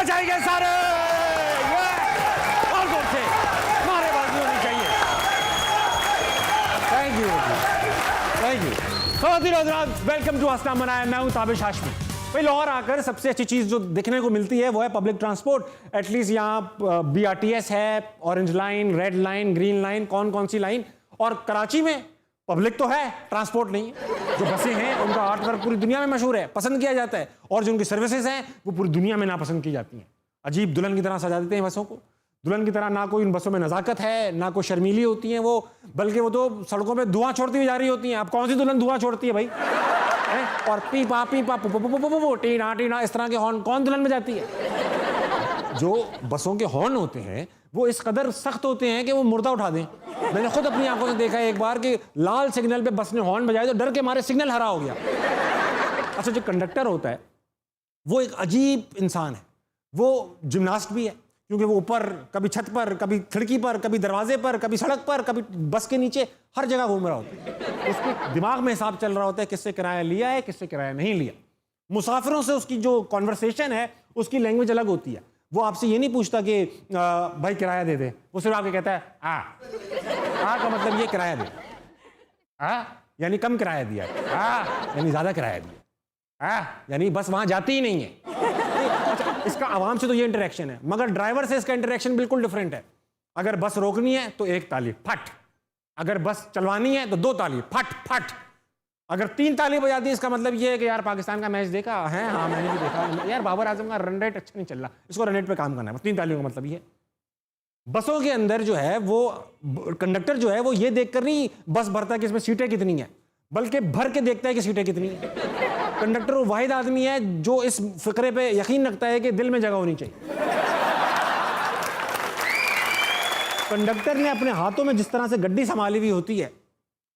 बजाएंगे सारे, और जोर से नारेबाजी होनी चाहिए। Thank you, thank you. ख़वातीन और हज़रात, वेलकम टू हंसना मनाया। मैं हूं ताबिश हाशमी। भाई लाहौर आकर सबसे अच्छी चीज़ जो देखने को मिलती है वो है पब्लिक ट्रांसपोर्ट। एटलीस्ट यहाँ BRTS है, orange line, red line, green line, कौन कौन सी लाइन। और कराची में पब्लिक तो है, ट्रांसपोर्ट नहीं है। जो बसें हैं उनका आर्ट वर्क पूरी दुनिया में मशहूर है, पसंद किया जाता है, और जो उनकी सर्विसेज हैं वो पूरी दुनिया में नापसंद की जाती हैं। अजीब दुल्हन की तरह सजा देते हैं बसों को, दुल्हन की तरह। ना कोई उन बसों में नज़ाकत है, ना कोई शर्मीली होती हैं वो, बल्कि वो तो सड़कों पे धुआं छोड़ती हुई जा रही होती हैं। अब कौन सी दुल्हन धुआं छोड़ती है भाई? और पीपा पीपा टीना टीना इस तरह के हॉर्न कौन दुल्हन में जाती है? जो बसों के हॉर्न होते हैं वो इस कदर सख्त होते हैं कि वो मुर्दा उठा दें। मैंने खुद अपनी आंखों से देखा है एक बार कि लाल सिग्नल पे बस ने हॉर्न बजाया तो डर के मारे सिग्नल हरा हो गया। अच्छा, जो कंडक्टर होता है वो एक अजीब इंसान है। वो जिम्नास्ट भी है, क्योंकि वो ऊपर, कभी छत पर, कभी खिड़की पर, कभी दरवाजे पर, कभी सड़क पर, कभी बस के नीचे, हर जगह घूम रहा होता है। उसके दिमाग में हिसाब चल रहा होता है किससे किराया लिया है, किससे किराया नहीं लिया। मुसाफिरों से उसकी जो कॉन्वर्सेशन है उसकी लैंग्वेज अलग होती है। वो आपसे ये नहीं पूछता कि भाई किराया दे दे, वो सिर्फ आपके कहता है आ का मतलब ये किराया दे, यानी कम किराया दिया, यानी ज्यादा किराया दिया, यानी बस वहां जाती ही नहीं है। अच्छा, इसका आवाम से तो ये इंटरेक्शन है, मगर ड्राइवर से इसका इंटरेक्शन बिल्कुल डिफरेंट है। अगर बस रोकनी है तो 1 ताली फट, अगर बस चलवानी है तो 2 ताली फट फट, अगर 3 ताली बजा दी इसका मतलब ये है कि यार पाकिस्तान का मैच देखा है? हाँ मैंने भी देखा यार, बाबर आजम का रन रेट अच्छा नहीं चल रहा, इसको रन रेट पे काम करना है। 3 तालियों का मतलब ये है। बसों के अंदर जो है वो कंडक्टर जो है वो ये देखकर नहीं बस भरता है कि इसमें सीटें कितनी है, बल्कि भर के देखता है कि सीटें कितनी है। कंडक्टर वो वाहिद आदमी है जो इस फिक्रे पे यकीन रखता है कि दिल में जगह होनी चाहिए। कंडक्टर ने अपने हाथों में जिस तरह से गड्डी संभाली हुई होती है,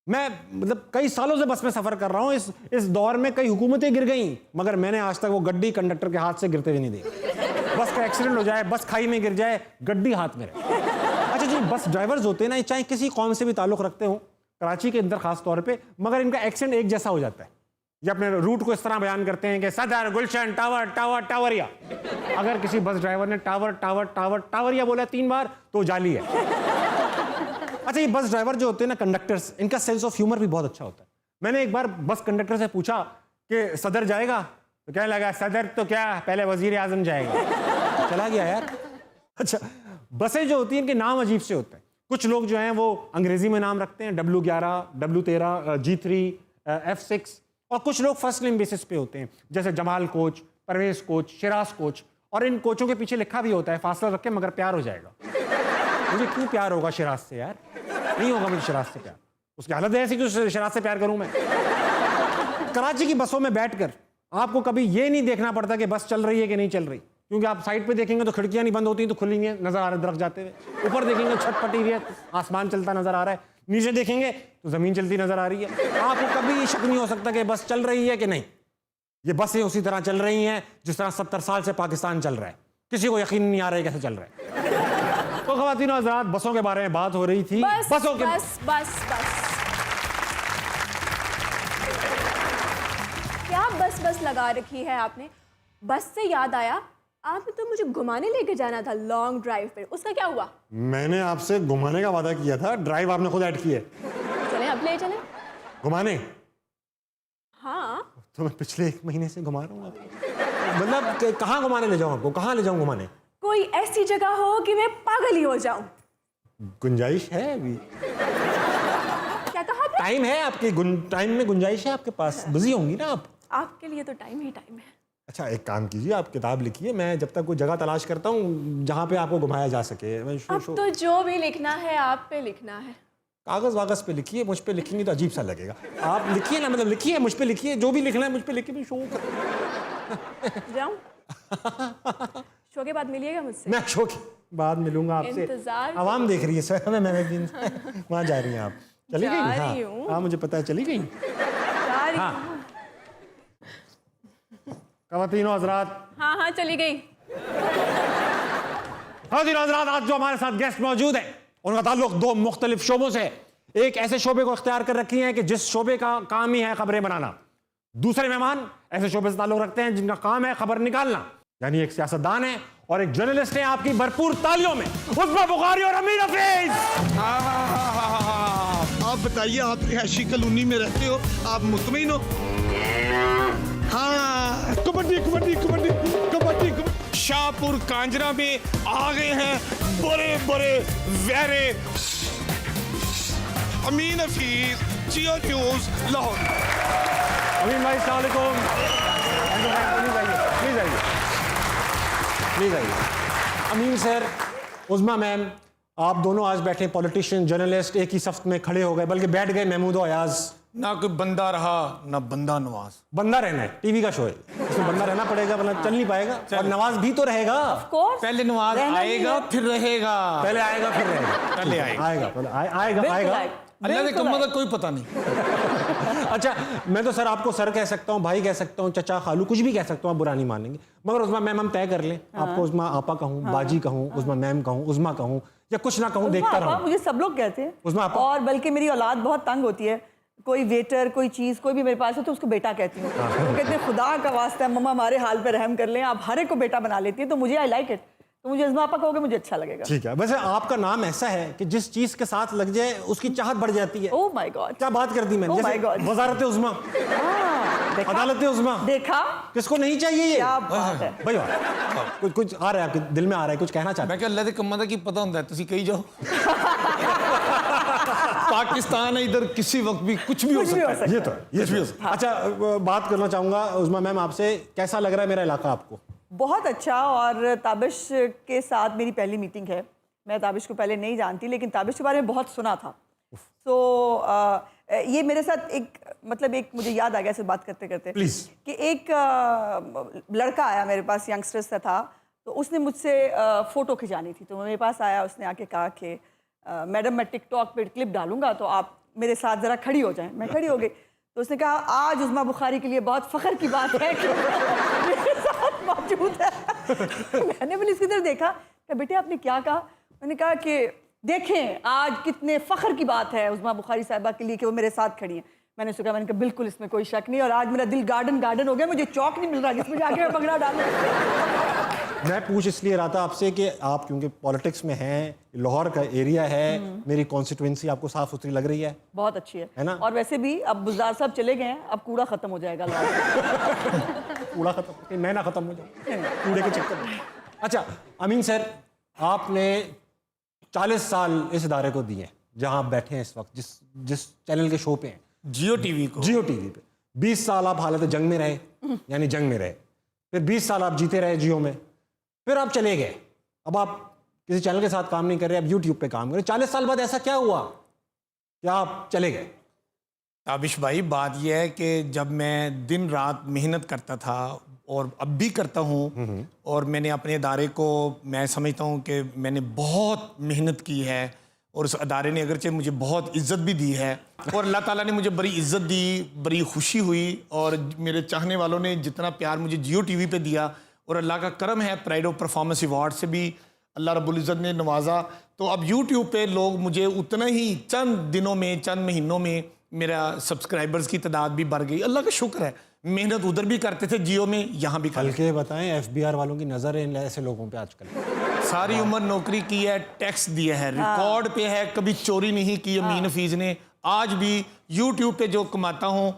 मैं मतलब कई सालों से बस में सफर कर रहा हूं, इस दौर में कई हुकूमतें गिर गई, मगर मैंने आज तक वो गड्डी कंडक्टर के हाथ से गिरते हुए नहीं देखी। बस का एक्सीडेंट हो जाए, बस खाई में गिर जाए, गड्डी हाथ में रहे। अच्छा जी, बस ड्राइवर्स होते हैं ना, चाहे किसी कौम से भी ताल्लुक रखते हो, कराची के अंदर खास तौर पे, मगर इनका एक्सेंट एक जैसा हो जाता है। ये अपने रूट को इस तरह बयान करते हैं कि सदर, गुलशन, टावर, टावर, टावरिया। अगर किसी बस ड्राइवर ने टावर टावर टावर टावरिया बोला 3 बार तो जाली है। अच्छा, ये बस ड्राइवर जो होते हैं ना, कंडक्टर्स, इनका सेंस ऑफ ह्यूमर भी बहुत अच्छा होता है। मैंने एक बार बस कंडक्टर से पूछा कि सदर जाएगा, तो कहने लगा सदर तो क्या, पहले वजीर आजम जाएगा। चला गया यार। अच्छा, बसें जो होती हैं इनके नाम अजीब से होते हैं। कुछ लोग जो हैं वो अंग्रेजी में नाम रखते हैं, W11, W13, G3, F6, और कुछ लोग फर्स्ट नेम बेसिस पे होते हैं, जैसे Jamal coach, Parvez coach, Shiraz coach. और इन कोचों के पीछे लिखा भी होता है फासला रख के मगर प्यार हो जाएगा। मुझे क्यों प्यार होगा शिराज से यार? नहीं होगा मुझे शिराज से प्यार, उसकी हालत है ऐसी कि शिराज से प्यार करूं मैं। कराची की बसों में बैठकर आपको कभी ये नहीं देखना पड़ता कि बस चल रही है कि नहीं चल रही, क्योंकि आप साइड पे देखेंगे तो खिड़कियां नहीं बंद होती तो खुली नहीं नजर आ रहे दरख्त जाते हुए, ऊपर देखेंगे छत फटी हुई है, आसमान चलता नजर आ रहा है, नीचे देखेंगे तो जमीन चलती नजर आ रही है। आपको कभी शक नहीं हो सकता कि बस चल रही है कि नहीं। ये बसें उसी तरह चल रही हैं जिस तरह 70 साल से पाकिस्तान चल रहा है, किसी को यकीन नहीं आ रहा है कैसे चल रहा है। तो ख़वातीन और हज़रात, बसों के बारे में बात हो रही थी। बसों के क्या बस लगा रखी है आपने? बस से याद आया, आपने तो मुझे घुमाने लेके जाना था लॉन्ग ड्राइव पे, उसका क्या हुआ? मैंने आपसे घुमाने का वादा किया था, ड्राइव आपने खुद ऐड की है। चलें अब ले चलें घुमाने। हाँ तो मैं पिछले 1 महीने से घुमा रहा हूँ आपको। मतलब कहाँ घुमाने ले जाऊँ आपको? कहाँ ले जाऊँ घुमाने? कोई ऐसी जगह हो कि मैं पागल ही हो जाऊं। गुंजाइश है अभी? क्या कहा आपने? टाइम है आपके, टाइम में गुंजाइश है आपके पास, बिजी होंगी ना आप। आपके लिए तो टाइम ही टाइम है। अच्छा, एक काम कीजिए, आप किताब लिखिए, मैं जब तक कोई जगह तलाश करता हूँ जहाँ पे आपको घुमाया जा सके। अब तो जो भी लिखना है आप पे लिखना है। कागज वागज पे लिखिए, मुझ पे लिखेंगे तो अजीब सा लगेगा। आप लिखिए ना, मतलब लिखिए, मुझ पे लिखिए, जो भी लिखना है मुझ पे लिखिए। शो जाऊं? शो के बाद मिलिएगा मुझसे? मैं शो के बाद मिलूंगा आपसे। इंतजार आवाम देख रही है सर, हमें मैगजीन वहाँ जा रही हैं आप? चली गई? हाँ मुझे पता है, चली गई। ख़वातीन और हज़रात, हाँ चली गई। ख़वातीन और हज़रात, आज जो हमारे साथ गेस्ट मौजूद है उनका ताल्लुक 2 मुख्तलिफ शोबों से है। एक ऐसे शोबे को इख्तियार कर रखी है कि जिस शोबे का काम ही है खबरें बनाना। दूसरे मेहमान ऐसे शोबे से ताल्लुक रखते हैं जिनका काम है खबर निकालना। यानी एक सियासतदान है और एक जर्नलिस्ट है। आपकी भरपूर तालियों में उस्मा बुखारी और अमीर हफीज। आप बताइए, आप रिहायशी कॉलोनी में रहते हो, आप मुतमईन हो? हाँ, कबड्डी कबड्डी कबड्डी कबड्डी कबड्डी। शाहपुर कांजरा में आ गए हैं बड़े बड़े वैरे। अमीन हफीज, जियो न्यूज, लाहौर। अमीन भाई अस्सलाम वालेकुम। प्लीज आइए, प्लीज आइए। अमीन सर, उस्मा मैम, आप दोनों आज बैठे पॉलिटिशियन जर्नलिस्ट एक ही सफ में खड़े हो गए, बल्कि बैठ गए महमूद और अयाज। ना कोई बंदा रहा ना बंदा नवाज। बंदा रहना है, टीवी का शो है, इसमें बंदा रहना पड़ेगा वरना चल नहीं पाएगा। और नवाज भी तो रहेगा। पहले नवाज आएगा फिर रहेगा। पहले आएगा फिर रहेगा। पहले आएगा आएगा। अल्लाह के कम्मा का कोई पता नहीं। अच्छा, मैं तो सर आपको सर कह सकता हूँ, भाई कह सकता हूँ, चचा खालू कुछ भी कह सकता हूँ, आप बुरा नहीं मानेंगे। मगर उस्मा मैम हम तय कर लें, आपको उस्मा आपा कहूँ, बाजी कहूँ, उस्मा मैम कहूँ, उस्मा कहूँ, या कुछ ना कहूँ, देखता रहूँ। मुझे सब लोग कहते हैं उस्मा आपा। और बल्कि मेरी औलाद बहुत तंग होती है, कोई वेटर कोई चीज कोई भी मेरे पास हो तो उसको बेटा कहती हूँ। वो कहते हैं खुदा का वास्ता है मम्मा हमारे हाल पे रहम कर लें, आप हर एक को बेटा बना लेती है, तो मुझे आई लाइक इट। तो मुझे उस्मा आपा कहोगे मुझे अच्छा लगेगा। ठीक है। वैसे आपका नाम ऐसा है कि जिस चीज के साथ लग जाए उसकी चाहत बढ़ जाती है। ओह माय गॉड, क्या बात कर दी मैंने। Oh my God. वजारत उस्मा, अदालत उस्मा, देखा किसको नहीं चाहिए ये? क्या बात है भाई कुछ आ रहा है आपके दिल में, आ रहा है कुछ कहना चाहते मैं क्या अल्लाह के कम्मा का की पता होता है, तुसी कही जाओ। पाकिस्तान है, इधर किसी वक्त भी कुछ भी हो सकता है। हैं? ये तो अच्छा, बात करना चाहूंगा उस्मा मैम आपसे, कैसा लग रहा है मेरा इलाका आपको? बहुत अच्छा। और ताबिश के साथ मेरी पहली मीटिंग है। मैं ताबिश को पहले नहीं जानती, लेकिन ताबिश के बारे में बहुत सुना था। तो ये मेरे साथ एक मतलब एक मुझे याद आ गया इसे बात करते करते प्लीज कि एक लड़का आया मेरे पास, यंगस्टर्स का था, तो उसने मुझसे फ़ोटो खिंचानी थी। तो मेरे पास आया, उसने आके कहा कि मैडम मैं टिकटॉक पे क्लिप डालूंगा तो आप मेरे साथ ज़रा खड़ी हो जाएं। मैं खड़ी हो गई तो उसने कहा आज उस्मा बुखारी के लिए बहुत फ़ख्र की बात है कि मेरे साथ मौजूद है। मैंने भी इसकी तरफ देखा कि बेटे आपने क्या कहा? मैंने कहा कि देखें आज कितने फ़ख्र की बात है उस्मा बुखारी साहिबा के लिए कि वो मेरे साथ खड़ी हैं। मैंने सोचा, मैंने कहा बिल्कुल इसमें कोई शक नहीं। और आज मेरा दिल गार्डन हो गया, मुझे चौक नहीं मिल रहा जिसमें जाके मैं पगड़ा डालूं। मैं पूछ इसलिए रहा था आपसे कि आप क्योंकि पॉलिटिक्स में हैं, लाहौर का एरिया है, मेरी कॉन्स्टिट्यूएंसी आपको साफ सुथरी लग रही है? बहुत अच्छी है ना? और वैसे भी अब बुज़दार साहब चले गए हैं, अब कूड़ा खत्म हो जाएगा। कूड़ा खत्म, मैं ना खत्म हो जाऊँ कूड़े के चक्कर में। अच्छा अमीन सर, आपने 40 साल इस इदारे को दिए जहां आप बैठे हैं इस वक्त, जिस चैनल के शो पे हैं, जियो टीवी को। जियो टीवी पे 20 साल आप हालत जंग में रहे, यानी जंग में रहे, फिर 20 साल आप जीते रहे जियो में, फिर आप चले गए। अब आप किसी चैनल के साथ काम नहीं कर रहे, अब यूट्यूब पे काम कर रहे। 40 साल बाद ऐसा क्या हुआ कि आप चले गए? ताबिश भाई, बात यह है कि जब मैं दिन रात मेहनत करता था और अब भी करता हूँ, और मैंने अपने अदारे को, मैं समझता हूँ कि मैंने बहुत मेहनत की है और उस अदारे ने अगरचे मुझे बहुत इज़्ज़त भी दी है, और अल्लाह ताला ने मुझे बड़ी इज़्ज़त दी, बड़ी खुशी हुई, और मेरे चाहने वालों ने जितना प्यार मुझे जियो टीवी पे दिया, और अल्लाह का करम है प्राइड ऑफ परफॉर्मेंस अवार्ड से भी अल्लाह रब्बुल इज़्ज़त ने नवाजा। तो अब यूट्यूब पे लोग मुझे उतना ही चंद दिनों में, चंद महीनों में मेरा सब्सक्राइबर्स की तादाद भी बढ़ गई। अल्लाह का शुक्र है। मेहनत उधर भी करते थे जियो में, यहाँ भी कल के बताएं FBR वालों की नज़र है इन ऐसे लोगों पे आजकल। सारी उम्र नौकरी की है, टैक्स दिया है, रिकॉर्ड पे है, कभी चोरी नहीं की अमीन हफीज ने। आज भी यूट्यूब पे जो कमाता हूँ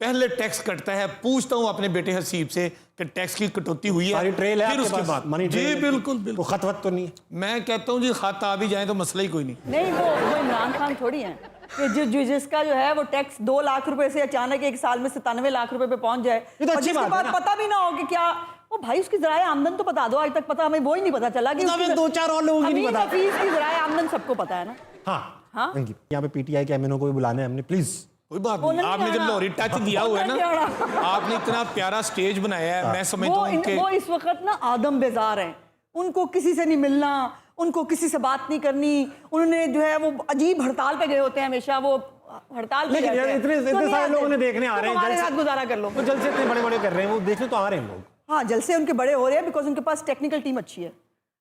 पहले टैक्स कटता है, पूछता हूँ अपने बेटे हसीब से कि टैक्स की कटौती हुई है, सारी ट्रेल है फिर उसके बाद मनी जी बिल्कुल तो बिल्कुल। खत वत तो नहीं है? मैं कहता हूँ जी खत आ भी जाए तो मसला ही कोई नहीं। नहीं, वो इमरान खान थोड़ी हैं कि जिसका जो है वो टैक्स 2 लाख रुपए से अचानक एक साल में 97 लाख रुपए पे पहुंच जाए, ये तो और अच्छी जिसके बात है बाद ना। पता भी ना हो कि क्या वो भाई उसकी ज़राए आमदन तो बता दो। आज तक पता हमें वो ही नहीं पता चला कि हमें 2-4 और लोगों की नहीं पता। फीस की ज़राए आमदन सबको पता है ना। हाँ, यहाँ पे PTI के MNO को भी बुलाने हमने, प्लीज। कोई बात नहीं, आपने जब लोरी टच दिया हुआ है ना, आपने इतना प्यारा स्टेज बनाया है, मैं समझता हूँ कि वो इस वक्त ना आदम बेजार हैं, उनको किसी से नहीं मिलना, उनको किसी से बात नहीं करनी। उन्होंने जो है वो अजीब हड़ताल पे गए होते हैं हमेशा, वो हड़ताल पे लेकिन यार इतने सारे लोग उन्हें देखने आ रहे हैं, हमारे साथ गुजारा कर लो। वो जलसे इतने बड़े बड़े कर रहे हैं, वो देखने तो आ रहे हैं लोग। हाँ, जलसे उनके बड़े हो रहे हैं बिकॉज उनके पास टेक्निकल टीम अच्छी है।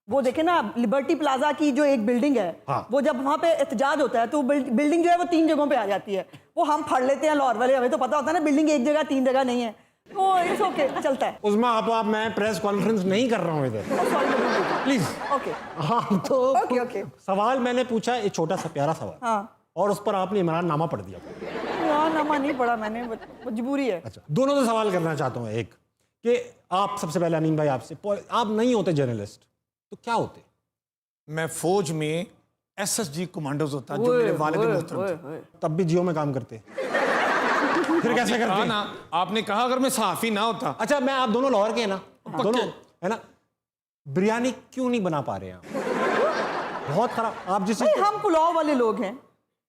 वो देखे ना लिबर्टी प्लाजा की जो एक बिल्डिंग है, हाँ। वो जब वहाँ पे एहतजाज होता है तो बिल्डिंग जो है वो 3 जगहों पे आ जाती है। वो हम फाड़ लेते हैं लाहौर वाले, हमें तो पता होता है ना बिल्डिंग एक जगह 3 जगह नहीं है। तो इट्स ओके, चलता है। उस्मा आप मैं प्रेस कॉन्फ्रेंस नहीं कर रहा हूँ इधर, प्लीज। ओके हाँ तो ओके। सवाल मैंने पूछा, एक छोटा सा प्यारा सवाल, हाँ, और उस पर आपने इमरान नामा पढ़ दिया। नामा नहीं पढ़ा मैंने, मजबूरी है। अच्छा, दोनों से सवाल करना चाहता हूँ। एक कि आप सबसे पहले अमीन भाई आपसे, आप नहीं होते जर्नलिस्ट तो क्या होते? मैं फौज में SSG कमांडोज होता, जो मेरे वालिद मोहतरम थे। तब भी जियो में काम करते, फिर कैसे कहा करते? ना, आपने कहा अगर मैं सहाफी ना होता। अच्छा, मैं आप दोनों लाहौर के हैं ना, पक्के। दोनों है ना, बिरयानी क्यों नहीं बना पा रहे हैं आप? बहुत खराब। आप जिस भाई हम पुलाव वाले लोग हैं,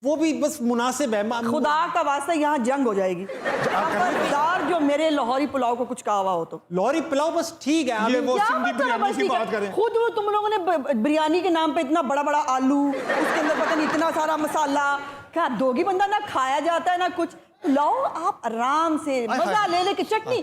वो भी बस मुनासिब है। खुदा का वास्ता यहाँ जंग हो जाएगी। खबरदार जो मेरे लाहौरी पुलाव को कुछ कहा हुआ हो तो। लाहौरी पुलाव बस ठीक है। ये अभी वो क्या सिंधी मतलब बिरयानी बस की ठीक है? बात करें। खुद वो तुम लोगों ने बिरयानी के नाम पे इतना बड़ा बड़ा आलू, उसके अंदर पता नहीं इतना सारा मसाला, क्या दोगी बंदा, ना खाया जाता है ना कुछ। लाओ आप आराम से मजा ले लेके, चटनी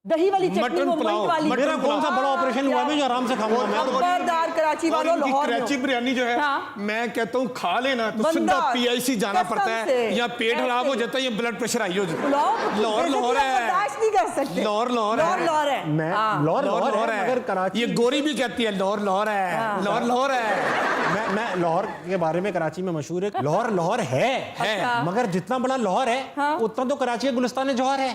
दही वाली चटनी, मटन वो पुलाव, मिंट वाली। मेरा कौन सा बड़ा ऑपरेशन हुआ है जो आराम से खाऊंगा मैं? खबरदार कराची और वालों, इनकी लाहौर में कराची हो। बिरयानी जो है, हाँ। मैं कहता हूँ खा लेना तो बंदा, सीधा PIC जाना कसम पड़ता है, से, या पेट खराब हो ऐसे। जाता है, या ब्लड प्रेशर हाई हो जाता है। पुलाव लाहौर बेइज्जती लाहौर आप है, बर्दाश्त नहीं कर सकते। लाहौर लाहौर है। लाहौर लाहौर है। मैं हाँ। लाहौर लाहौर लाहौर है, मगर कराची, ये गोरी भी कहती है लाहौर लाहौर है, लाहौर लाहौर है। मैं लाहौर के बारे में कराची में मशहूर है, लाहौर लाहौर है, अच्छा। मगर जितना बड़ा लाहौर है हाँ। उतना तो कराची का गुलिस्तान जौहर है।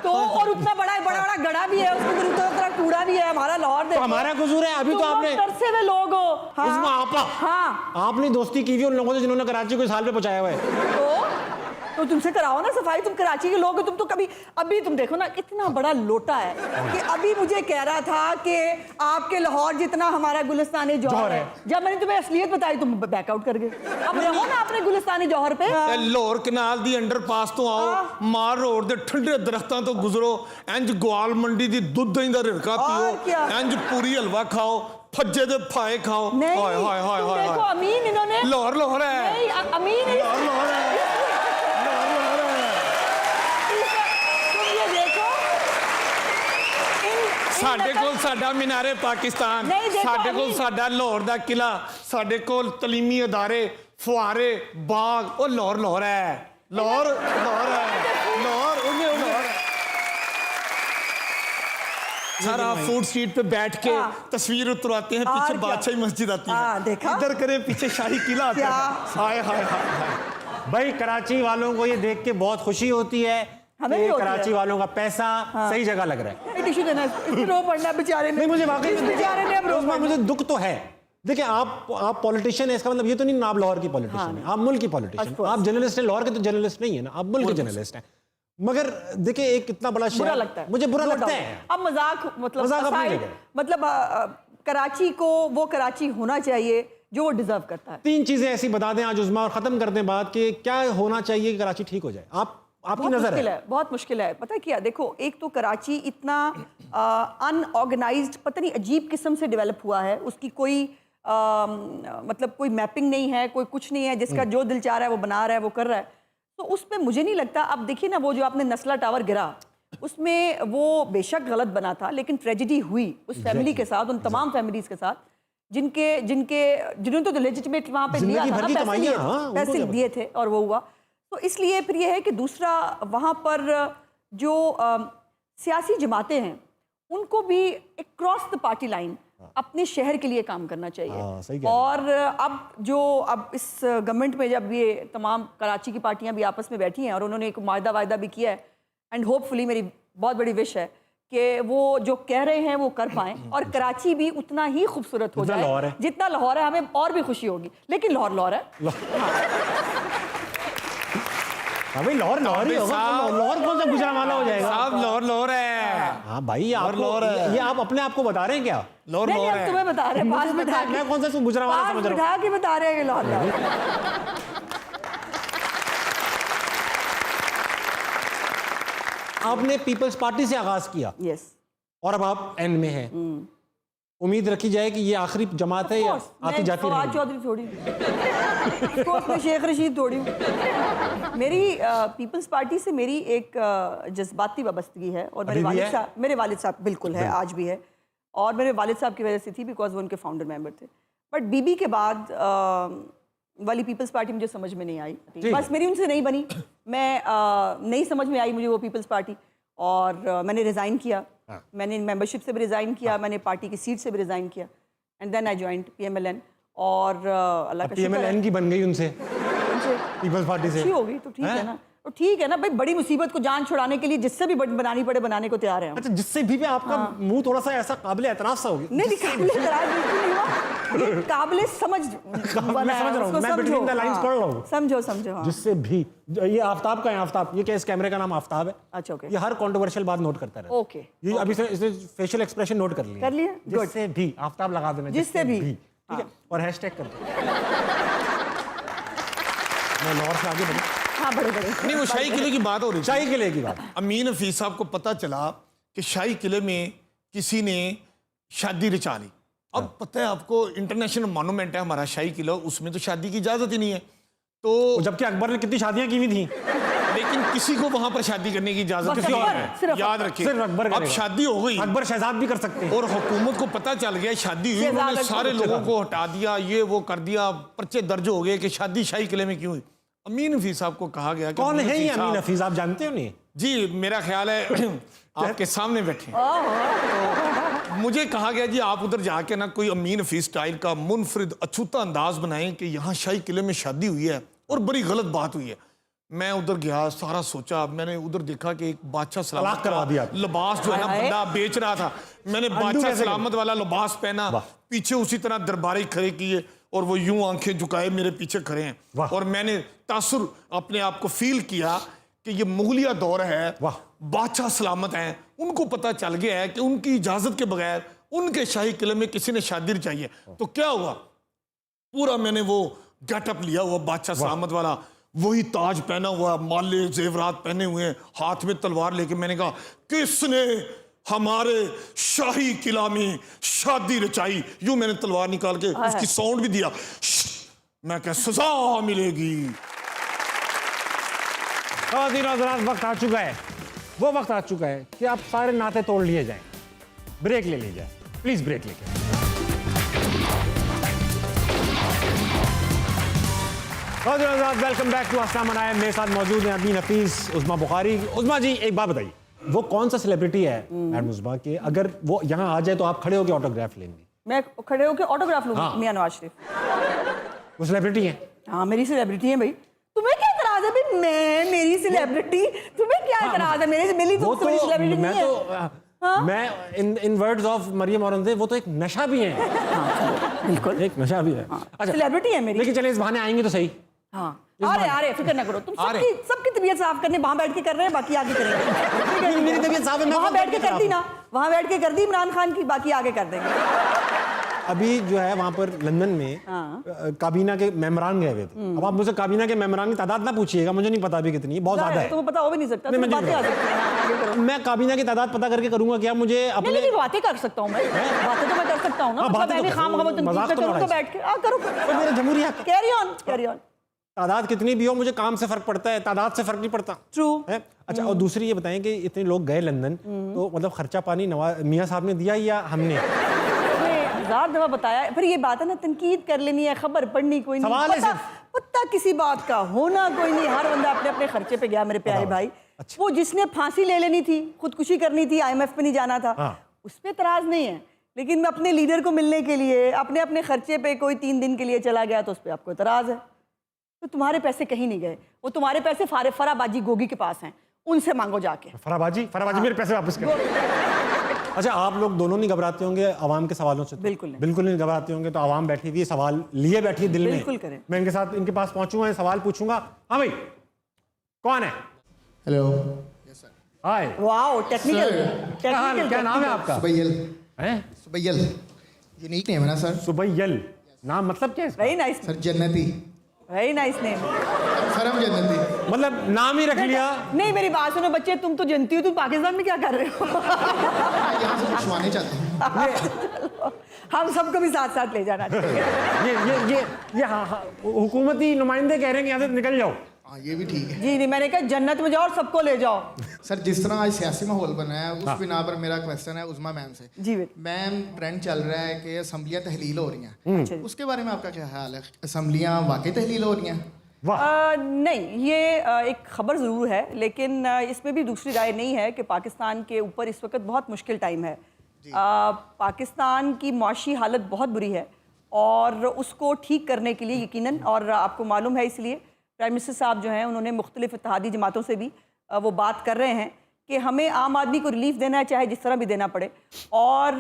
तो और उतना बड़ा बड़ा गड़ा भी है, उसके अंदर उतना उतना कूड़ा भी है। हमारा लाहौर तो देखो। हमारा कसूर है? अभी तो तुम लोग आपने तरसे हुए लोग हो। हाँ। उसमें हाँ आपने दोस्ती की हुई उन लोगों से जिन्होंने कराची को इस हाल पे पहुंचाया हुआ है। तो तुमसे कराओ ना सफाई, तुम कराची के लोग हो। तुम तो कभी, अभी तुम देखो ना इतना बड़ा लोटा है कि अभी मुझे कह रहा था कि आपके लाहौर जितना हमारा गुलिस्तानी जौहर है। जब मैंने तुम्हें असलियत बताई तुम बैकआउट कर गए। अब रहो ना अपने गुलिस्तानी जौहर पे। लाहौर कनाल दी अंडरपास तो आओ, मार रोड दे ठंडे दरख्तां तो गुजरो, इंज ग्वाल मंडी दी दुध दही दा रिड़का और क्या? पियो, इंज पूरी हलवा खाओ, फज्जे दे फाए खाओ। नहीं, हाय हाय हाय तुम हाय देखो हाय। अमीन इन्होंने, लाहौर लाहौर है, नहीं अमीन इस- लाहौर लाहौर है, लाहौर लाहौर है। तुम ये देखो ਸਾਡੇ ਕੋਲ ਸਾਡਾ ਮੀਨਾਰੇ ਪਾਕਿਸਤਾਨ, ਨਹੀਂ, ਦੇਖੋ ਸਾਡੇ ਕੋਲ ਅਮੀਨ। ਸਾਡਾ ਲਾਹੌਰ ਦਾ ਕਿਲਾ, ਸਾਡੇ ਕੋਲ ਤਲੀਮੀ ਅਦਾਰੇ, ਫੁਆਰੇ, ਬਾਗ। ਉਹ ਲਾਹੌਰ ਲਾਹੌਰ ਹੈ, ਲਾਹੌਰ ਲਾਹੌਰ ਹੈ, ਲਾਹੌਰ ਉਹਨੇ ਲਾਹੌਰ ਹੈ। सर आप फूड स्ट्रीट पे बैठ के हाँ। तस्वीर उतरवाते हैं, और पीछे क्या? बादशाही मस्जिद आती हाँ, है, देखा? इधर करें पीछे शाही किला आता क्या? है। हाय हाय हाय हाय। भाई कराची वालों को ये देख के बहुत खुशी होती है हमें कि भी होती कराची है। वालों का पैसा सही जगह लग रहा है। टिश्यू देना, रो पड़ना बेचारे ने। नहीं, मुझे वाकई इस बेचारे ने अब रो उसमें पड़ना। मुझे दुख तो है। देखिए आप पॉलिटिशियन है, इसका मतलब ये तो नहीं आप लाहौर की पॉलिटिशियन है, आप मुल्क की पॉलिटिशियन, Of course. आप जर्नलिस्ट है, लाहौर के तो जर्नलिस्ट नहीं है ना, आप मुल्क के जर्नलिस्ट हैं। मगर देखिए एक कितना बड़ा बुरा शहर, लगता है, मुझे बुरा no लगता doubt। है। अब मजाक मतलब मजाक अपनी aside, जगह। मतलब कराची को वो कराची होना चाहिए जो वो डिजर्व करता है। 3 चीजें ऐसी बता दें आज उस्मा, और खत्म कर दें बात कि क्या होना चाहिए कि कराची ठीक हो जाए। आपकी बहुत नजर मुश्किल है? है, बहुत मुश्किल है। पता है क्या, देखो एक तो कराची इतना अनऑर्गेनाइज्ड, पता नहीं अजीब किस्म से डेवलप हुआ है। उसकी कोई मतलब कोई मैपिंग नहीं है, कोई कुछ नहीं है, जिसका जो दिल चाह रहा है वो बना रहा है, वो कर रहा है। तो उस पर मुझे नहीं लगता। अब देखिए ना, वो जो आपने नस्ला टावर गिरा, उसमें वो बेशक गलत बना था, लेकिन ट्रेजेडी हुई उस फैमिली के साथ, उन तमाम फैमिलीज के साथ जिन्होंने तो लेजिटिमेट वहाँ पे दिया जिंदगी था भर ना, की पैसे कमाइयाँ, दिए- हाँ, उनको पैसे क्या दिए थे और वो हुआ। तो इसलिए फिर ये है कि दूसरा, वहाँ पर जो सियासी जमातें हैं उनको भी एक क्रॉस द पार्टी लाइन अपने शहर के लिए काम करना हाँ, सही चाहिए। कह रहे और अब इस गवर्नमेंट में जब ये तमाम कराची की पार्टियां भी आपस में बैठी हैं और उन्होंने एक वायदा भी किया है, एंड होपफुली मेरी बहुत बड़ी विश है कि वो जो कह रहे हैं वो कर पाएं और कराची भी उतना ही खूबसूरत हो जितना लाहौर जाए है। जितना लाहौर है। हमें और भी खुशी होगी, लेकिन लाहौर लाहौर है। हाँ भाई, लाहौर लाहौर ही होगा, साहब- लाहौर कौन सा गुजरांवाला हो जाएगा? साहब लाहौर लाहौर है, हाँ भाई, लाहौर है। ये आप अपने आप को बता रहे हैं क्या? लाहौर नहीं, लाहौर अब है। तुम्हें बता रहे हैं, पास मुझे बिठा पता है, मैं कौन सा गुजरांवाला पास समझ रहा हूँ। बिठा के बता रहे हैं कि लाहौर लाहौर है। आपने पीपल्स पार्टी से आगाज किया यस, और अब आप एंड में हैं। उम्मीद रखी जाए कि ये आखिरी जमात है या आती जाती फवाद रहेगी? चौधरी थोड़ी हूँ। Of course, मैं शेख रशीद थोड़ी हूँ। मेरी पीपल्स पार्टी से मेरी एक जज्बाती वाबस्तगी है, और अभी भी है? मेरे वालिद साहब बिल्कुल है, आज भी है, और मेरे वालिद साहब की वजह से थी, बिकॉज वो उनके फाउंडर मेंबर थे। बट बीबी के बाद वाली पीपल्स पार्टी मुझे समझ में नहीं आई, बस मेरी उनसे नहीं बनी। मैं नहीं समझ में आई मुझे वो पीपल्स पार्टी। और मैंने रिज़ाइन किया, मैंने मेंबरशिप से भी रिज़ाइन किया, मैंने पार्टी की सीट से भी रिज़ाइन किया, and then I joined PMLN। और अल्लाह का शुक्र है PMLN की बन गई उनसे, पीपल्स पार्टी से। अच्छी हो गई तो ठीक है ना, तो ठीक है ना भाई, बड़ी मुसीबत को जान छुड़ाने के लिए जिससे भी बनानी पड़े बनाने को तैयार है हम। अच्छा, जिससे भी आपका मुंह थोड़ा सा ऐसा काबिल एतराफ सा हो गया। नहीं काबिल एतराफ बिल्कुल नहीं हुआ, ये काबिल समझ बना है, समझ रहा हूँ, उसको मैं समझो, between the lines हाँ, पढ़ रहा हूँ। समझो हाँ। जिससे भी ये आफ्ताब का है, आफ्ताब, ये क्या इस कैमरे का नाम आफ्ताब है? अच्छा ओके, ये हर कंट्रोवर्शियल बात नोट करता रहता है। ओके, ये अभी से इसने फेशियल एक्सप्रेशन नोट कर लिया। कर लिया? Good। जिससे भी आफ्ताब लगा देना, जिससे भी। ठीक है, और हैशटैग कर दो। मैं लाहौर से आगे बढ़ूं। हाँ बड़े नहीं, वो शाही किले की बात हो रही थी। शाही किले की बात। अमीन हफीज साहब को पता चला कि शाही किले में किसी ने शादी रचा ली। अब पता है आपको, इंटरनेशनल मॉन्यूमेंट है हमारा शाही किला, उसमें तो शादी की इजाजत ही नहीं है। तो जबकि अकबर ने कितनी शादियां की हुई थी, लेकिन किसी को वहां पर शादी करने की इजाजत बस किसी और अकबर, है, सिर्फ याद रखिए। सिर्फ अकबर अब करेगा। शादी हो गई अकबर शहजाद भी कर सकते हैं। और हुकूमत को पता चल गया शादी हुई, शहजाद उन्होंने अकबर सारे को लोगों को हटा दिया, ये वो कर दिया, पर्चे दर्ज हो गए कि शादी शाही किले में क्यों हुई। अमीन हफीज साहब को कहा गया कि कौन है ये साहब- अमीन हफीज, आप जानते हो नहीं? जी मेरा ख्याल है आपके सामने बैठे हैं। मुझे कहा गया जी आप उधर जाके ना कोई अमीन हफीज स्टाइल का मुनफरिद अछूता अंदाज बनाएं कि यहाँ शाही किले में शादी हुई है और बड़ी गलत बात हुई है। मैं उधर गया, सारा सोचा, मैंने उधर देखा कि एक बादशाह तलाक सलामत करवा दिया। लिबास जो है ना हाय। बंदा बेच रहा था, मैंने बादशाह कैसे सलामत वाला लिबास पहना, वाह। पीछे उसी तरह दरबारी खड़े किए और वो यूं आंखें झुकाए मेरे पीछे खड़े हैं। वाह। और मैंने तासुर अपने आप को फील किया कि ये मुगलिया दौर है, वाह। बादशाह सलामत हैं, उनको पता चल गया है कि उनकी इजाजत के बगैर उनके शाही किले में किसी ने शादी रचाई है। तो क्या हुआ, पूरा मैंने वो गेटअप लिया हुआ बादशाह सलामत वाला, वही ताज पहना हुआ, माले जेवरात पहने हुए हैं, हाथ में तलवार लेके मैंने कहा किसने हमारे शाही किला में शादी रचाई। यूं मैंने तलवार निकाल के उसकी साउंड भी दिया, मैं क्या सजा मिलेगी। वक्त आ चुका है, वो वक्त आ चुका है कि आप सारे नाते तोड़ लिए जाएं। ब्रेक ले लीजिए, प्लीज ब्रेक लेके। वेलकम बैक टू अस्सलाम वालेकुम। मेरे साथ मौजूद हैं अमीन हफीज, उस्मा बुखारी। उस्मा जी एक बात बताइए, वो कौन सा सेलिब्रिटी है मैडम उस्मा के अगर वो यहाँ आ जाए तो आप खड़े होकर ऑटोग्राफ लेंगे? मैं खड़े होकर ऑटोग्राफ लूंगी? हाँ। मियां नवाज शरीफ। वो सेलिब्रिटी है? हाँ मेरी सेलिब्रिटी है भाई, तुम्हें क्या इतराज है भाई? मैं मेरी सेलिब्रिटी, तुम्हें क्या इतराज है? मेरी वो तो मेरी सेलिब्रिटी मैं नहीं है। तो मैं इन वर्ड्स ऑफ मरियम औरंगजेब, वो तो एक नशा भी है। बिल्कुल एक नशा भी है। अच्छा, सेलिब्रिटी है मेरी। लेकिन चले इस बहाने आएंगे तो सही। हाँ अरे फिक्र ना करो तुम, सबकी तबीयत साफ करने वहां बैठ के कर रहे हैं, बाकी आगे करेंगे। मेरी तबीयत साफ है, मैं वहां कौन बैठ के तबीयत कर दी ना, वहां बैठ के कर दी इमरान खान की, बाकी आगे कर देंगे। अभी जो है वहां पर लंदन में काबीना के मेम्बरान गए हुए थे। अब आप मुझे काबीना के मेम्बरान की तादाद ना पूछिए, मुझे नहीं पता अभी कितनी है, बहुत ज्यादा है। तुम्हें पता हो भी नहीं सकता, नहीं, तुम मुझे बातें आ सकती हैं, आगे करो। मैं काबीना की तादाद पता करके करूंगा क्या? मुझे अपने नहीं बातें कर सकता हूँ मैं, बातें तो मैं कर सकता हूँ ना, हाँ, मतलब बातें मैं तो भी खाम मजाक तो करूँ तो लड़ाई बैठ के करो, मेरा जमहूरी हक है। Carry on. तादाद कितनी भी हो, मुझे काम से फर्क पड़ता है, तादाद से फर्क नहीं पड़ता। ट्रू है। अच्छा, और दूसरी ये बताएं कि इतने लोग गए लंदन, तो मतलब खर्चा पानी मियाँ साहब ने दिया या हमने? हजार दफा बताया, फिर ये बात है ना, तनकीद कर लेनी है, खबर पढ़नी कोई नहीं, सवाल है पता किसी बात का होना कोई नहीं, हर बंदा अपने अपने खर्चे पे गया मेरे प्यारे भाई। अच्छा। वो जिसने फांसी ले लेनी थी, खुदकुशी करनी थी, IMF पे नहीं जाना था, हाँ। उस पर तराज नहीं है, लेकिन मैं अपने लीडर को मिलने के लिए अपने अपने खर्चे पे कोई 3 दिन के लिए चला गया तो उस पर आपको तराज है। तो तुम्हारे पैसे कहीं नहीं गए, वो तुम्हारे पैसे फराबाजी गोगी के पास हैं, उनसे मांगो जाके। फराबाजी मेरे पैसे वापस कर। अच्छा, आप लोग दोनों नहीं घबराते होंगे आवाम के सवालों से? बिल्कुल नहीं। बिल्कुल नहीं घबराते होंगे। तो आवाम बैठी हुई है, सवाल लिए बैठी है दिल में। बिल्कुल करें। मैं इनके साथ इनके पास पहुंचूंगा, सवाल पूछूंगा। हाँ भाई, कौन है? हेलो, हाय, वाओ, टेक्निकल क्या नाम है आपका? सुबैयल। हैं? सुबैयल यूनिक नेम है ना सर? सुबैयल नाम मतलब क्या है इसका? वेरी नाइस, सर जन्नती। Very nice name. सर हम जन्नती। मतलब नाम ही रख लिया। नहीं मेरी बात सुनो बच्चे, तुम तो जनती हो, तुम पाकिस्तान में क्या कर रहे हो? यहाँ से पूछवाने चाहते हैं। हम सबको भी साथ साथ ले जाना चाहिए। ये हाँ, हुकूमती नुमाइंदे कह रहे हैं कि यहाँ से निकल जाओ। हाँ ये भी ठीक है। जी नहीं, मैंने कहा जन्नत में जाओ और सबको ले जाओ। सर जिस तरह आज सियासी माहौल बना है उस बिना पर मेरा क्वेश्चन है उस्मा मैम से। जी बेटा। मैम, ट्रेंड चल रहा है कि असम्बलियाँ तहलील हो रही हैं, उसके बारे में आपका क्या ख्याल है? असम्बलियाँ वाकई तहलील हो रही हैं? नहीं, ये एक खबर ज़रूर है, लेकिन इसमें भी दूसरी राय नहीं है कि पाकिस्तान के ऊपर इस वक्त बहुत मुश्किल टाइम है। पाकिस्तान की मुआशी हालत बहुत बुरी है और उसको ठीक करने के लिए यकीनन, और आपको मालूम है इसलिए प्राइम मिनिस्टर साहब जो हैं उन्होंने मुख्तलिफ इत्तेहादी जमातों से भी वो बात कर रहे हैं कि हमें आम आदमी को रिलीफ देना है, चाहे जिस तरह भी देना पड़े। और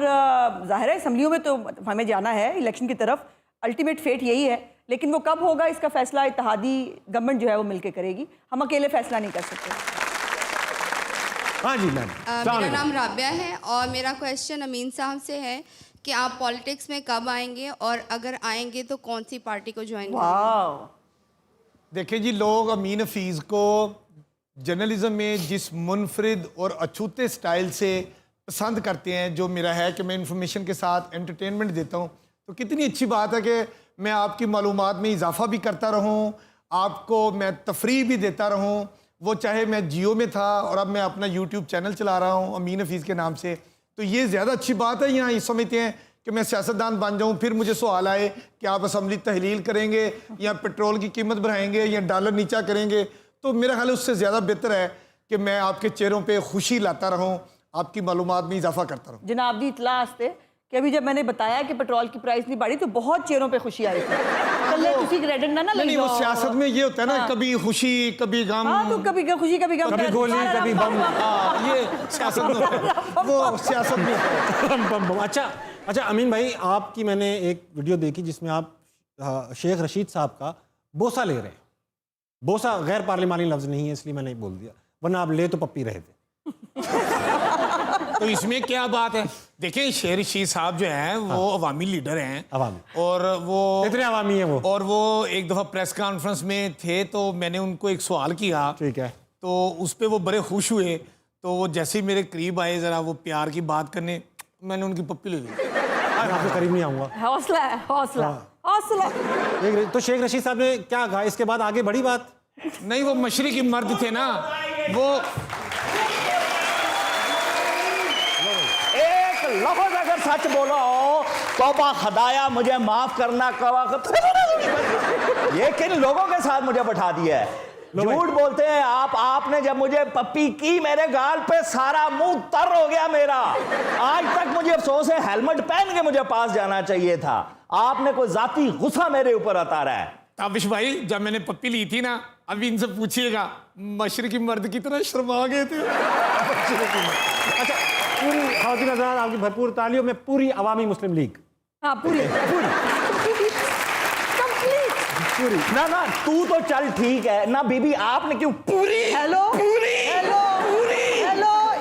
ज़ाहिर है असम्बलियों में तो हमें जाना है इलेक्शन की तरफ, अल्टीमेट फेट यही है, लेकिन वो कब होगा इसका फैसला इत्तेहादी गवर्नमेंट जो है वो मिलकर करेगी, हम अकेले फैसला नहीं कर सकते। हाँ जी मैम। मेरा नाम राबिया है और मेरा क्वेश्चन अमीन साहब से है कि आप पॉलिटिक्स में कब आएंगे और अगर आएंगे तो कौन सी पार्टी को ज्वाइन करेंगे? वाह, देखिए जी, लोग अमीन हफीज़ को जर्नलिज्म में जिस मुनफरिद और अछूते स्टाइल से पसंद करते हैं, जो मेरा है कि मैं इंफॉर्मेशन के साथ एंटरटेनमेंट देता हूँ, तो कितनी अच्छी बात है कि मैं आपकी मालूमात में इजाफा भी करता रहूँ, आपको मैं तफरीह भी देता रहूँ। वो चाहे मैं जियो में था और अब मैं अपना यूट्यूब चैनल चला रहा हूँ अमीन हफीज़ के नाम से, तो ये ज़्यादा अच्छी बात है। यहाँ ये समझते हैं कि मैं सियासतदान बन जाऊँ, फिर मुझे सवाल आए कि आप असम्बली तहलील करेंगे या पेट्रोल की कीमत बढ़ाएंगे या डॉलर नीचा करेंगे, तो मेरा ख्याल उससे ज़्यादा बेहतर है कि मैं आपके चेहरों पे खुशी लाता रहूँ, आपकी मालूमात में इजाफा करता रहूँ। जनाब दी इतला आस्ते कि अभी जब मैंने बताया कि पेट्रोल की प्राइस नहीं बढ़ी तो बहुत चेहरों पे खुशी आई थी। कल किसी क्रेडिट ना लग नहीं, वो सियासत में ये होता है ना, कभी खुशी कभी गम। हाँ, तो कभी खुशी कभी गम, कभी गोली कभी बम। हाँ, ये सियासत में होता है। वो सियासत में होता है। बम बम बम। अच्छा अमीन भाई, आपकी मैंने एक वीडियो देखी जिसमें आप शेख रशीद साहब का बोसा ले रहे हैं। बोसा गैर पार्लिमानी लफ्ज नहीं है इसलिए मैंने बोल दिया, वरना आप ले तो पप्पी रहे थे। तो इसमें क्या बात है? देखें, शेख रशीद साहब जो हैं वो अवामी लीडर हैं, अवामी, और वो इतने अवामी हैं वो। और वो एक दफ़ा प्रेस कॉन्फ्रेंस में थे तो मैंने उनको एक सवाल किया, ठीक है, तो उस पर वो बड़े खुश हुए। तो वो जैसे ही मेरे करीब आए ज़रा वो प्यार की बात करने, मैंने उनकी पप्पी ले ली। आपके करीब नहीं आऊंगा। हौसला है, हौसला हौसला। तो शेख रशीद साहब ने क्या कहा इसके बाद? आगे बढ़ी बात? नहीं, वो मशरिकी मर्द थे ना, वो एक लफ्ज अगर सच बोलो तौबा खुदाया मुझे माफ करना ये किन लोगों के साथ मुझे बैठा दिया है? झूठ बोलते हैं आप। आपने जब मुझे पप्पी की मेरे गाल पे सारा मुंह तर हो गया मेरा। आज तक मुझे अफसोस है, हेलमेट पहन के मुझे पास जाना चाहिए था। आपने कोई जाती गुस्सा मेरे ऊपर उतारा है। ताबिश भाई, जब मैंने पप्पी ली थी ना, अभी इनसे पूछिएगा, मशरिकी मर्द की तरह शर्मा गए थे। अच्छा, पूरी ख़वातीन हज़रात आपकी भरपूर तालियों में पूरी अवामी मुस्लिम लीग। हाँ, पूरी पूरी ना तू तो चल ठीक है ना बीबी, आपने क्यों पूरी हेलो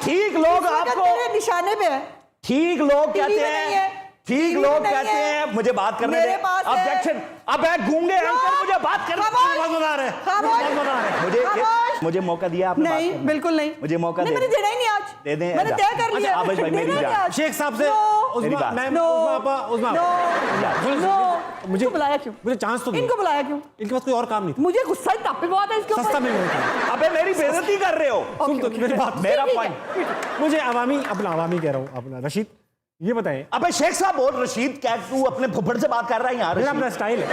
ठीक लोग आपको निशाने पे है। ठीक लोग कहते टीवी में नहीं है। हैं, ठीक टीवी लोग में नहीं कहते है। हैं मुझे बात करने मेरे दे। पास है। ऑब्जेक्शन। अब है गूंगे एंकर, मुझे बात करने बहुत मजा आ रहा है, बहुत मजा आ रहा है। मुझे मौका दिया आपने? नहीं, बात करने? बिल्कुल नहीं। मुझे मौका नहीं, दे मैंने देना ही नहीं आज। दे दें। मैंने तय कर लिया। आबिश भाई, मेरी देना नहीं जान। आज। शेख साहब से मेरी बात। मुझे बुलाया क्यों? मुझे चांस तो इनको बुलाया क्यों? इनके पास कोई और काम नहीं था, मुझे गुस्सा ही तब पे बहुत है इसके ऊपर। सस्ता मिल रहा था। अबे मेरी बेइज्जती कर रहे हो। सुन तो मेरी बात, मेरा ठीक है, पॉइंट। मुझे अवामी कह रहा हूँ अपना। रशीद, ये बताएं, अबे शेख साहब बोल, रशीद क्या तू अपने फुफड़ से बात कर रहा है यहाँ? मेरा अपना स्टाइल है।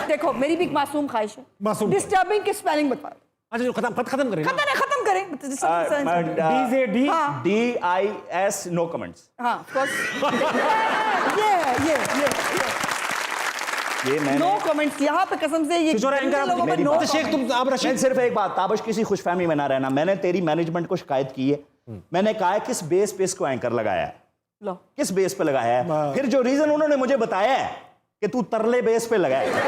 देखो, मेरी भी एक मासूम ख्वाहिश है। मासूम डिस्टर्बिंग की स्पेलिंग बता। अच्छा, जो खत्म करें ना। खत्म करें। DZD DIS no comments. हाँ, of course। ये मैंने नो कमेंट्स यहाँ पे कसम से ये किशोर एंकर, लोगों में मेरी नो बात- शेख तुम आप मैं रशीद सिर्फ एक बात, ताबिश किसी खुशफहमी में ना रहना। मैंने तेरी मैनेजमेंट को शिकायत की है। मैंने कहा है किस बेस पे इसको एंकर लगाया है, लो। किस बेस पे लगाया है। फिर जो रीजन उन्होंने मुझे बताया है कि तू तरले बेस पे लगाया है।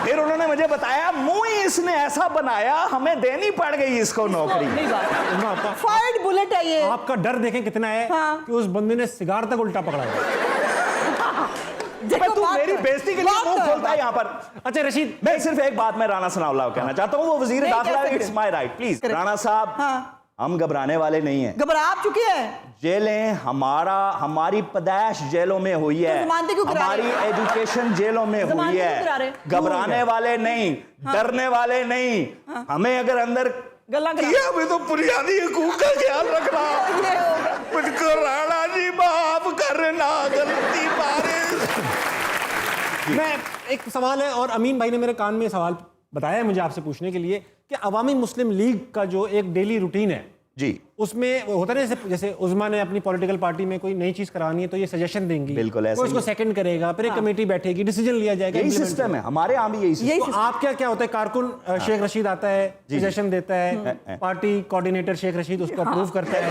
फिर उन्होंने मुझे बताया मुंह ही इसने ऐसा बनाया, हमें देनी पड़ गई इसको नौकरी। नहीं बात। फायर्ड बुलेट है ये। आपका डर देखें कितना है। हाँ। कि उस बंदे ने सिगार तक उल्टा पकड़ा है। तू मेरी बेइज्जती के लिए मुंह खोलता है यहाँ पर। अच्छा रशीद, मैं सिर्फ एक बात मैं राणा सनाउल्लाह को कहना चाहता हूँ, वो वजीर नहीं, दाखिला, कैसे इट्स करें? माय राइट, प्लीज करें। राणा साहब। हाँ। हम घबराने वाले नहीं हैं। घबरा आप चुके हैं। जेलें हमारी पैदाइश जेलों में हुई है, तो जमानतें क्यों करा हमारी रहे? एजुकेशन जेलों में हुई जमानतें क्यों करा है। रहे? घबराने वाले नहीं, डरने वाले नहीं। हमें अगर अंदर गल्ला करा। किया भी तो बुनियादी हकूक का ख्याल रखना। ये होगा। मुझको राणा जी माफ करना, गलती मारे। मैं एक सवाल है, और अमीन भाई ने मेरे कान में सवाल बताया है मुझे आपसे पूछने के लिए कि अवामी मुस्लिम लीग का जो एक डेली रूटीन है जी, उसमें होता है जैसे उज़मा ने अपनी पॉलिटिकल पार्टी में कोई नई चीज करानी है तो ये सजेशन देंगी, बिल्कुल ऐसे कोई उसको ही। सेकंड करेगा, फिर एक कमेटी बैठेगी, डिसीजन लिया जाएगा, यही implement सिस्टम है होगा। हमारे यहाँ भी, यही सिस्टम। तो आप क्या क्या होता है, कारकुन शेख रशीद आता है, सजेशन देता है, पार्टी कोऑर्डिनेटर शेख रशीद उसको अप्रूव करता है,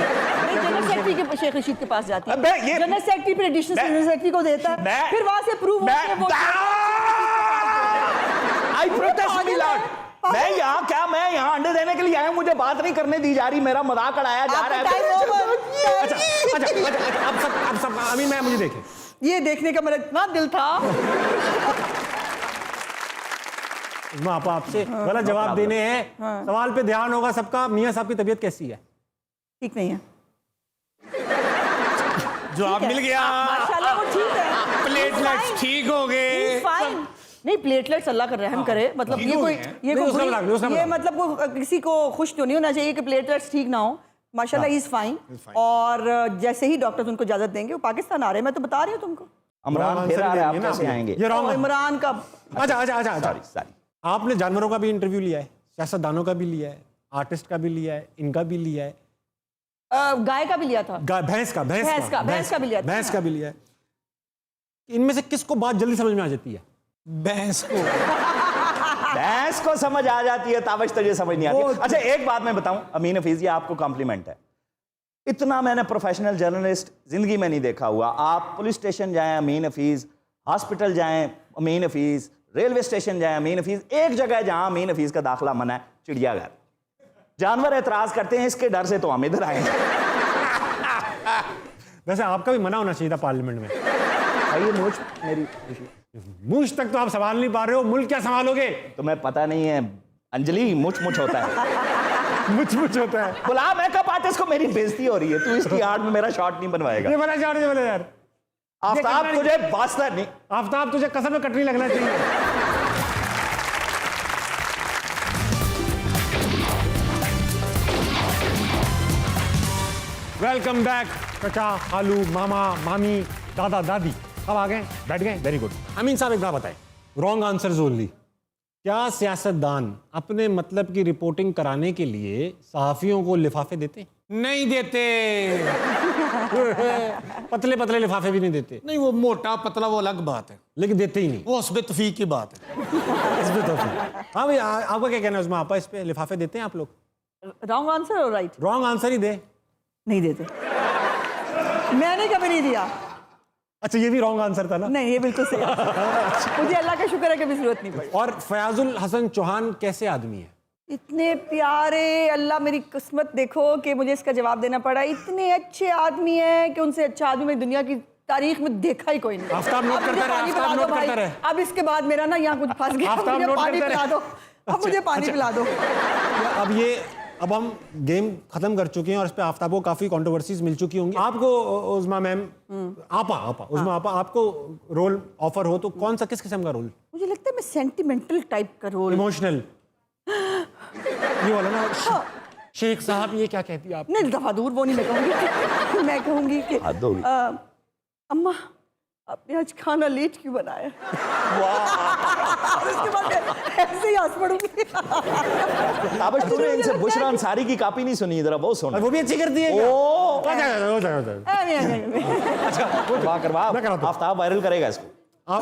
जनरल सेक्रेटरी के शेख रशीद के पास जाती अबे है, ये- जनरल सेक्रेटरी फिर एडिशनल जनरल सेक्रेटरी को देता है, मैं- फिर वहां से अप्रूव होकर वो आई प्रोटेस्ट मी लॉर्ड। मैं यहाँ अंडे देने के लिए आया हूँ, मुझे बात नहीं करने दी जा रही, मेरा मजाक उड़ाया जा रहा आपका है। Time over. अच्छा अब सब अमीन मैं मुझे देखें, ये देखने का मेरा इतना दिल था। उज़मा आपा आपसे गलत जवाब देने हैं, सवाल पे ध्यान होगा सबका। मियां साहब की तबीयत कैसी है? ठीक नहीं है, जवाब मिल गया, माशाल्लाह वो ठीक है, प्लेटलेट्स ठीक हो गए। फाइन। नहीं, प्लेटलेट्स अल्लाह का रहम करे, मतलब ये कोई नहीं, उसका मजाक नहीं, उसका ये मजाक। मतलब वो किसी को खुश तो नहीं होना चाहिए कि प्लेटलेट्स ठीक ना हो। माशाल्लाह इज फाइन। और जैसे ही डॉक्टर्स उनको इजाजत देंगे वो पाकिस्तान आ रहे हैं, मैं तो बता रही हूँ तुमको। इमरान फिर आ रहे हैं, आप कैसे आएंगे? ये रॉन्ग इमरान का अच्छा सॉरी आपने जानवरों का भी इंटरव्यू लिया है, सियासतदानों का भी लिया है, आर्टिस्ट का भी लिया है, इनका भी लिया है, गाय का भी लिया था, भैंस का भैंस का भी लिया था। भैंस का भी लिया है। इनमें से किसको बात जल्दी समझ में आ जाती है? भैंस को भैंस को समझ आ जाती है, ताबश तुझे समझ नहीं आती। अच्छा एक बात मैं बताऊं अमीन हफीज, ये आपको कॉम्प्लीमेंट है, इतना मैंने प्रोफेशनल जर्नलिस्ट जिंदगी में नहीं देखा हुआ। आप पुलिस स्टेशन जाएं अमीन हफीज, हॉस्पिटल जाएं अमीन हफीज, रेलवे स्टेशन जाएं अमीन हफीज, एक जगह जहां अमीन हफीज का दाखिला मना है, चिड़ियाघर। जानवर एतराज करते हैं, इसके डर से तो हम इधर आए। वैसे आपका भी मना होना चाहिए था पार्लियामेंट में। भाई मुझ मेरी मुझ तक तो आप संभाल नहीं पा रहे हो, मुल्क क्या संभालोगे? तुम्हें पता नहीं है अंजलि, मुझ होता है। मुझ होता है। बुला मेकअप आर्टिस्ट को, मेरी बेइज्जती हो रही है, तू इसकी आड़ में मेरा शॉट नहीं बनवाएगा। ये बना यार आफ्ताब तुझे वास्ता नहीं, आफ्ताब तुझे कसम में कटनी लगना चाहिए। वेलकम बैक चाचा, खालू, मामा, मामी, दादा, दादी, अब आ गए, बैठ गए, वेरी गुड। अमीन साहब एक बात बताएं, रॉन्ग आंसर ओनली। क्या सियासतदान अपने मतलब की रिपोर्टिंग कराने के लिए सहाफियों को लिफाफे देते? नहीं देते। पतले पतले लिफाफे भी नहीं देते, नहीं, वो मोटा पतला वो अलग बात है, लेकिन देते ही नहीं। वो उसमें तफीक की बात है। इस पे तो हाँ भाई, आपका क्या कहना है उसमें? आपा इस पे लिफाफे देते हैं आप लोग? रॉन्ग आंसर और राइट? रॉन्ग आंसर ही दे। नहीं देते, मैंने कभी नहीं दिया। अच्छा ये भी रॉन्ग आंसर था ना? नहीं, ये बिल्कुल सही है। मुझे अल्लाह का शुक्र है कि जरूरत नहीं पड़ी। और फयाजुल हसन चौहान कैसे आदमी है? इतने प्यारे, अल्लाह मेरी किस्मत देखो कि मुझे इसका जवाब देना पड़ा। इतने अच्छे आदमी हैं कि उनसे अच्छा आदमी मैंने दुनिया की तारीख में देखा ही कोई नहीं। आफ्ताब नोट अब मुझे करता रहे, पानी आफ्ताब पिला दो नोट भाई। करता रहे। अब इसके बाद मेरा ना यहाँ कुछ फंस गया, आफ्ताब मुझे नोट पानी करता पिला रहे। दो। अब मुझे पानी पिला दो। अब हम गेम खत्म कर चुके हैं और इस पे आफ्ताब को काफी कंट्रोवर्सीज मिल चुकी होंगी। आपको उज़मा मैम, उज़मा आपा, आपको रोल ऑफर हो तो कौन सा, किस किस्म का रोल? मुझे लगता है मैं सेंटिमेंटल टाइप का रोल। इमोशनल ये वाला ना। शेख साहब ये क्या कहती है आप? नहीं, दफा दूर, वो नहीं मैं कहूँगी। मैं कहूँगी कि हद हो गई। अम्मा आपने आज खाना लेट क्यों बनाया? और उसके बाद मैं ऐसे ही हंस पड़ूंगी। ताबश तूने इनसे बुशरा अंसारी की कॉपी नहीं सुनी, जरा वो सुन। वो भी अच्छी करती है क्या? ओ हो जाएगा। करवा करवा, मैं कराता हूं। आफ्ताब वायरल करेगा इसको। आप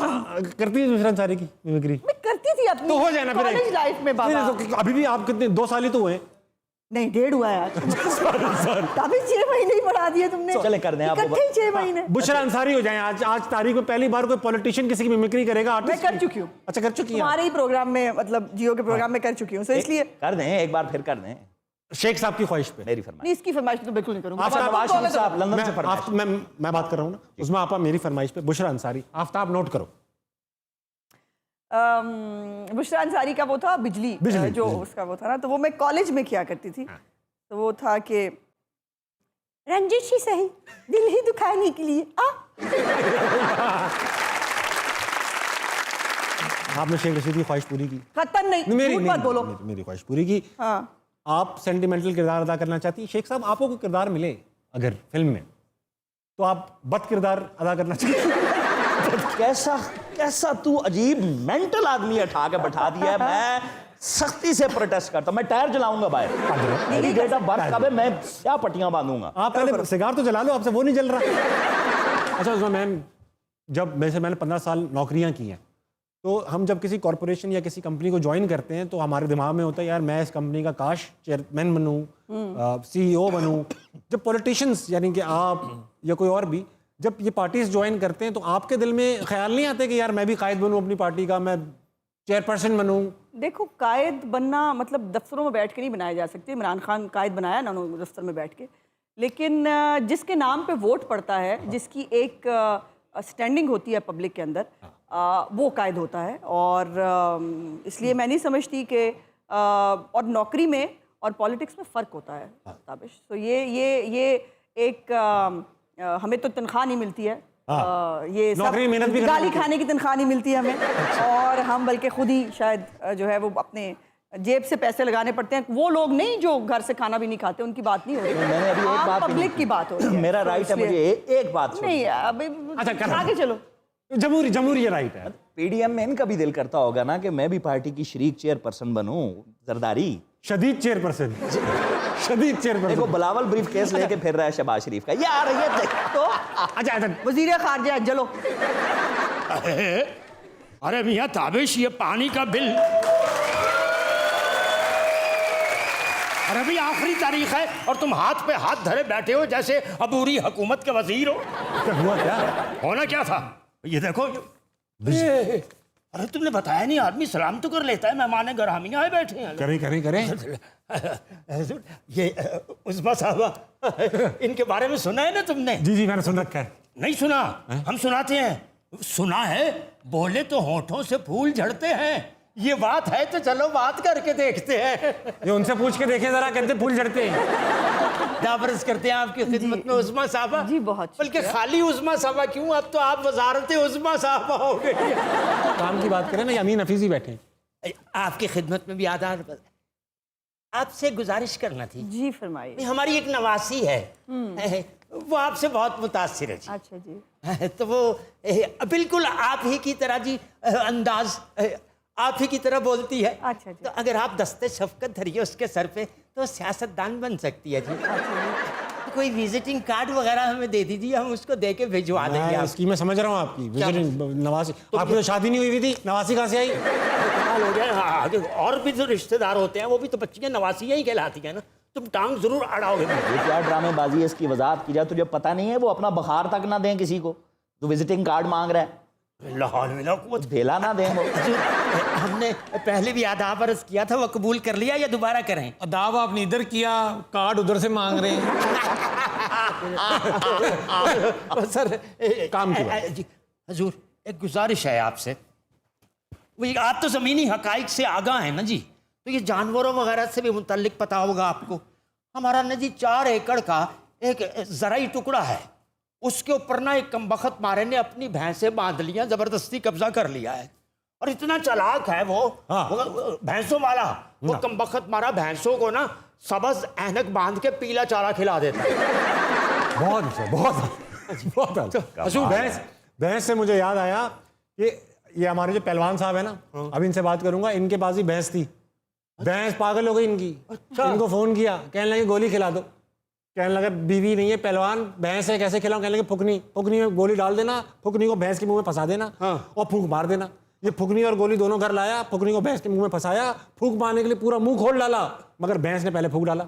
करती है दूसरा अंसारी की मिमिक्री? मैं करती थी अपनी तो हो जाए ना फिर कॉलेज लाइफ में बाबा। नहीं, तो अभी भी आप कितने, 2 साल ही तो हुए। नहीं, 1.5 हुआ है आज। तभी 6 महीने ही बढ़ा दिए तुमने। चले कर दें आप। इकट्ठे ही 6 महीने। बुशरा अंसारी हो जाए आज तारीख में पहली बार कोई पॉलिटिशियन किसी की मिमिक्री करेगा, मैं आर्टिस्ट कर की। चुकी हूँ। अच्छा कर चुकी है। तुम्हारे ही प्रोग्राम में, मतलब जियो के प्रोग्राम में कर चुकी हूँ, तो इसलिए कर दें एक बार, फिर कर दें। शेख साहब की ख्वाहिश पे मेरी फरमाइश। नहीं, इसकी फरमाइश तो बिल्कुल नहीं करूँगा। आफ्ताब, नवाज शरीफ साहब लंदन से फरमाइश। मैं बात कर रहा हूँ ना, उसमें आपा मेरी फरमाइश पे बुशरा अंसारी। आफ्ताब नोट करो। बुशरा अंसारी का वो था बिजली, जो उसका वो था ना, तो वो मैं कॉलेज में किया करती थी। तो वो था कि रंजिश ही सही, दिल ही दुखाने के लिए आपने शेख रशीद की ख्वाहिश पूरी की? खतन नहीं, झूठ मत बोलो। मेरी ख्वाहिश पूरी की। हाँ, आप सेंटिमेंटल किरदार अदा करना चाहती हैं? शेख साहब आपको कोई किरदार मिले अगर फिल्म में, तो आप बद किरदार अदा करना चाहती हैं? कैसा कैसा तू अजीब मेंटल आदमी उठा के बैठा दिया है। मैं सख्ती से प्रोटेस्ट करता हूं, मैं टायर जलाऊंगा बाहर। मेरी डेट ऑफ बर्थ कब है, मैं क्या पट्टियां बांधूंगा। आप पहले सिगार तो जला लो, आपसे वो नहीं जल रहा। अच्छा उसमें मैम, जब मैंने 15 साल नौकरियां की हैं, तो हम जब किसी कॉरपोरेशन या किसी कंपनी को ज्वाइन करते हैं तो हमारे दिमाग में होता है यार मैं इस कंपनी का काश चेयरमैन बनूं, CEO बनूं। जब पॉलिटिशियंस यानी कि आप या कोई और भी जब ये पार्टीज ज्वाइन करते हैं तो आपके दिल में ख्याल नहीं आते कि यार मैं भी कायद बनूं अपनी पार्टी का, मैं चेयरपर्सन बनूं? देखो, कायद बनना मतलब दफ्तरों में बैठ के नहीं बनाया जा सकती। इमरान खान कायद बनाया ना उन्होंने दफ्तर में बैठ के, लेकिन जिसके नाम पे वोट पड़ता है, जिसकी एक स्टैंडिंग होती है पब्लिक के अंदर, वो कायद होता है। और इसलिए मैं नहीं समझती कि और नौकरी में और पॉलिटिक्स में फ़र्क होता है ताबिश। तो ये एक हमें तो तनख्वाह नहीं मिलती है, ये नौकरी में मेहनत भी करनी गाली खाने की तनख्वाह नहीं मिलती है हमें, और हम बल्कि खुद ही शायद जो है वो अपने जेब से पैसे लगाने पड़ते हैं। वो लोग नहीं जो घर से खाना भी नहीं खाते, उनकी बात नहीं हो रही। मैंने अभी एक बात पब्लिक की बात हो रही है। मेरा राइट है, मुझे एक बात नहीं अभी अच्छा, आगे चलो। जमहूरी ये राइट है। पीडीएम में इनका भी दिल करता होगा ना कि मैं भी पार्टी की शरीक चेयरपर्सन बनूं, जरदारी शदीद चेयरपर्सन, शदीद चेयरपर्सन। देखो बिलावल ब्रीफ केस लेके फिर रहा है शहबाज शरीफ का, यार ये तो अच्छा वजीर खारजा चलो। अरे मियाँ ताबिश, ये पानी का बिल, और अभी आखिरी तारीख है और तुम हाथ पे हाथ धरे बैठे हो जैसे अबूरी हुकूमत के वजीर हो। क्या हुआ? क्या होना क्या था? ये देखो अरे तुमने बताया नहीं, आदमी सलाम तो कर लेता है, मेहमान गरामी आए बैठे हैं। करें। ये उस्मा साहबा, इनके बारे में सुना है ना तुमने? जी मैंने सुन रखा है। नहीं सुना? हम सुनाते हैं। सुना है, बोले तो होठों से फूल झड़ते हैं। ये बात है तो चलो बात करके देखते हैं। ये उनसे पूछ के देखे जरा, कहते फूल झड़ते हैं। दाबरस करते हैं आपकी खिदमत में उस्मा साहबा। जी बहुत बल्कि खाली उस्मा साहबा क्यों, अब तो आप वजारत उस्मा साहबा हो गई। काम की बात करें ना, अमीन हफीजी बैठे हैं। आपकी खिदमत में भी आदाब। आपसे गुजारिश करना थी। जी फरमाइए। हमारी एक नवासी है, वो आपसे बहुत मुतासिर है जी। अच्छा जी। तो वो बिल्कुल आप ही की तरह जी, अंदाज आप ही की तरह बोलती है। अच्छा जी। तो अगर आप दस्ते शफकत धरिए उसके सर पे तो सियासतदान बन सकती है जी। तो कोई विजिटिंग कार्ड वगैरह हमें दे दीजिए, हम उसको दे के भिजवा देंगे। मैं स्कीम में समझ रहा हूँ आपकी। विजिटिंग नवासी, आपकी तो शादी नहीं हुई थी, नवासी कहाँ से आई? हो गया। हाँ, और भी जो रिश्तेदार होते हैं वो भी तो बच्चियाँ नवासी ही कहलाती है ना। तुम टांग जरूर अड़ाओगे। ये क्या ड्रामेबाजी है, इसकी वजाहत की जाए। तुझे पता नहीं है वो अपना बुखार तक ना दें किसी को, तो विजिटिंग कार्ड मांग रहा है। भेला ना दें वो। हमने पहले भी आदाब अर्ज किया था, वो कबूल कर लिया या दोबारा करें? अदाब आपने इधर किया, कार्ड उधर से मांग रहे हैं। सर काम की बात। जी हजूर, एक गुजारिश है आपसे। वो आप तो ज़मीनी हकाइक से आगाह हैं ना जी, तो ये जानवरों वगैरह से भी मुतल्लिक पता होगा आपको। हमारा ना जी 4 एकड़ का एक ज़राई टुकड़ा है, उसके ऊपर ना एक कमबख्त मारे ने अपनी भैंसें बांध लिया, ज़बरदस्ती कब्जा कर लिया है। और इतना चालाक है वो, वो भैंसों वाला। वो कमबख्त मारा भैंसों को ना सबज ऐनक बांध के पीला चारा खिला देता है। बहुत अच्छा, बहुत अच्छा। भैंस से मुझे याद आया कि ये हमारे जो पहलवान साहब है ना, अब इनसे बात करूंगा। इनके पास ही भैंस थी, भैंस पागल हो गई इनकी। इनको फोन किया, कहने लगे गोली खिला दो। कहने लगे बीवी नहीं है, पहलवान, भैंस है, कैसे खिलाऊं? कहने लगे फुकनी में गोली डाल देना, फुकनी को भैंस के मुंह में फंसा देना और फूंक मार देना। ये फुकनी और गोली दोनों घर लाया, फुकनी को भैंस के मुंह में फंसाया, फूंक मारने के लिए पूरा मुंह खोल डाला, मगर भैंस ने पहले फूंक डाला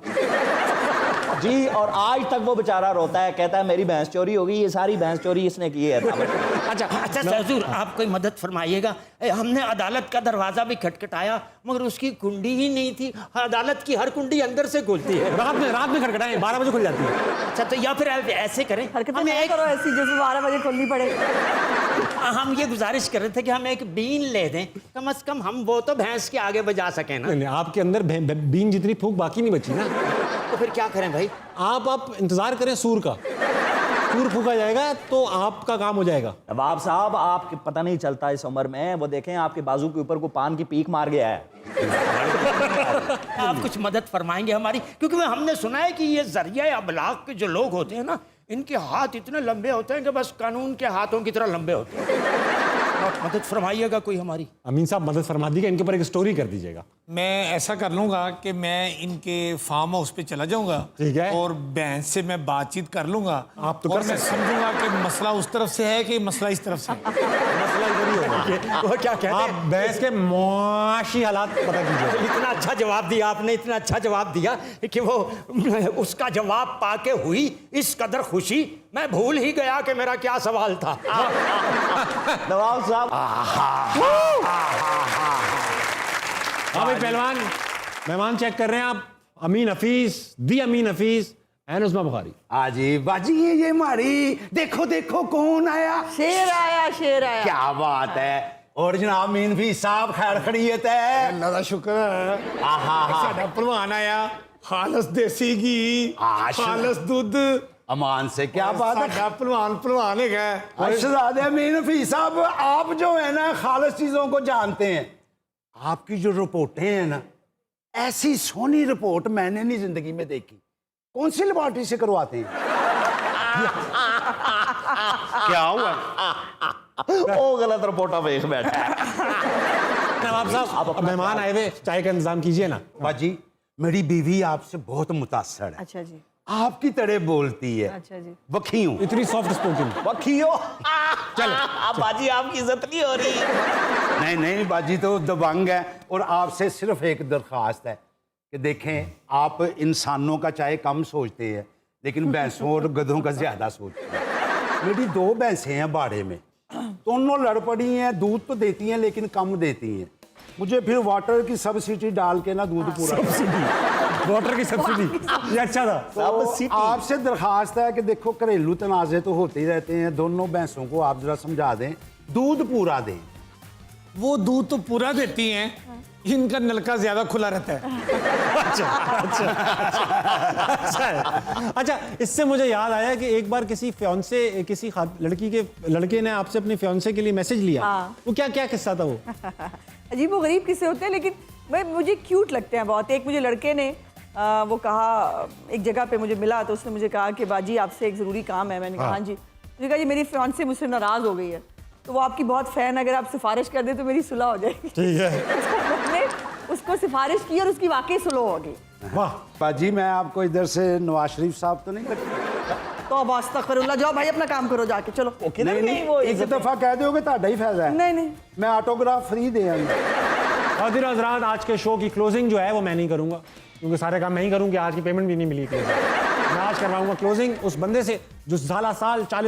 जी। और आज तक वो बेचारा रोता है, कहता है मेरी भैंस चोरी हो गई, ये सारी भैंस चोरी इसने की है। अच्छा हुजूर, आप कोई मदद फरमाइएगा। हमने अदालत का दरवाजा भी खटखटाया, मगर उसकी कुंडी ही नहीं थी। अदालत की हर कुंडी अंदर से खुलती है। रात में खटखटाए, 12 बजे खुल जाती है। अच्छा, तो या फिर ऐसे करें, हमें एक करो ऐसी जैसे 12 बजे खोलनी पड़े। हम ये गुजारिश कर रहे थे कि हम एक बीन ले दें, कम से कम हम वो तो भैंस के आगे बजा सकें ना। नहीं, आपके अंदर बीन जितनी फूंक बाकी नहीं बची ना। तो फिर क्या करें भाई? आप इंतजार करें सूर का, सूर फूका जाएगा तो आपका काम हो जाएगा। नवाब साहब, आपको पता नहीं चलता इस उम्र में, वो देखें आपके बाजू के ऊपर को पान की पीक मार गया है। आप कुछ मदद फरमाएंगे हमारी? क्योंकि हमने सुना है कि ये जरिया अबलाग के जो लोग होते हैं ना, इनके हाथ इतने लंबे होते हैं कि बस कानून के हाथों की तरह लंबे होते हैं। आप मदद फरमाइएगा कोई हमारी। अमीन साहब मदद फरमा दीजिए, इनके ऊपर एक स्टोरी कर दीजिएगा। मैं ऐसा कर लूंगा कि मैं इनके फार्म हाउस पे चला जाऊंगा, ठीक है। और बहन से मैं बातचीत कर लूंगा। आप तो और कर मैं सकते हैं। समझूंगा कि मसला उस तरफ से है कि मसला इस तरफ से है। मसला इधर ही होगा। वो क्या कहते आप हैं? बहस के मुआशी हालात पता कीजिए। इतना अच्छा जवाब दिया आपने, इतना अच्छा जवाब दिया कि वो उसका जवाब पाके हुई इस कदर खुशी, मैं भूल ही गया कि मेरा क्या सवाल था। नवाब साहब, हाँ भाई पहलवान, मेहमान चेक कर रहे हैं आप। अमीन हफीज, दी अमीन हफीज एंड उस्मा बुखारी। आजी बाजी ये हमारी, देखो देखो कौन आया। शेर आया, शेर आया। क्या बात है। और जनाब मीन भी साहब खैर खड़ियत है। अल्लाह का शुक्र है। आहा साडा पहलवान आया, खालस देसी घी, खालस दूध। अमान से क्या बात है। साडा पहलवान है। शहजादे मीन हफीज साहब, आप जो है ना खालस चीजों को जानते हैं। आपकी जो रिपोर्टें हैं ना, ऐसी सोनी रिपोर्ट मैंने नहीं जिंदगी में देखी। कौन सी लेबॉर्टरी से करवाते हैं? क्या हुआ? वो गलत रिपोर्ट वेख बैठा है। नवाब साहब अब मेहमान आए हुए, चाय का इंतजाम कीजिए ना। बाजी, मेरी बीवी आपसे बहुत मुतासर है। अच्छा जी, आपकी तरह बोलती है। अच्छा जी। वखी हूँ। इतनी सॉफ्ट स्पोकन। वखियो चल बाजी, आपकी इज्जत नहीं हो रही। नहीं नहीं बाजी तो दबंग है। और आपसे सिर्फ एक दरख्वास्त है कि देखें, आप इंसानों का चाहे कम सोचते हैं, लेकिन भैंसों और गधों का ज्यादा सोचते हैं। मेरी 2 भैंसें हैं बाड़े में, दोनों लड़ पड़ी हैं। दूध तो देती हैं लेकिन कम देती हैं। मुझे फिर वाटर की सब्सिडी डाल के ना दूध पूरा वाटर की सब्सिडी, ये अच्छा था। तो आपसे दरखास्त है कि देखो, घरेलू तनाज़े तो होते ही रहते हैं। दोनों भैंसों को आप जरा समझा दें, दूध पूरा दें। वो दूध तो पूरा देती हैं, इनका नलका ज्यादा खुला रहता है। अच्छा, इससे मुझे याद आया कि एक बार किसी फियांसे, किसी लड़के ने आपसे अपने फियांसे के लिए मैसेज लिया। हाँ। वो क्या किस्सा था वो? अजीब व गरीब किस्से होते हैं, लेकिन भाई मुझे क्यूट लगते हैं बहुत। एक मुझे लड़के ने वो कहा, एक जगह पे मुझे मिला तो उसने मुझे कहा कि बाजी आपसे एक ज़रूरी काम है। मैंने कहा हाँ जी। उसने कहा जी मेरी फियांसे मुझसे नाराज़ हो गई है, तो वो आपकी बहुत फ़ैन, अगर आप सिफारिश कर दें तो मेरी सुलह हो जाएगी। ठीक है। मैंने उसको सिफारिश की और उसकी वाकई सुलह हो गई। वाह। बाजी, मैं आपको इधर से नवाज शरीफ साहब तो नहीं लगता? तो अब अस्तगफिरुल्लाह, जाओ भाई अपना काम करो जाके, चलो। नहीं नहीं, वो एक दफा कह दोगे तो ही फायदा है। नहीं नहीं, मैं ऑटोग्राफ फ्री दे आऊंगा। खातिन हज़रात, आज के शो की क्लोजिंग जो है वो मैं नहीं करूंगा, क्योंकि सारे काम मैं ही करूँगी। आज की पेमेंट भी नहीं मिली। मैं आज करवाऊंगा क्लोजिंग उस बंदे से जो 40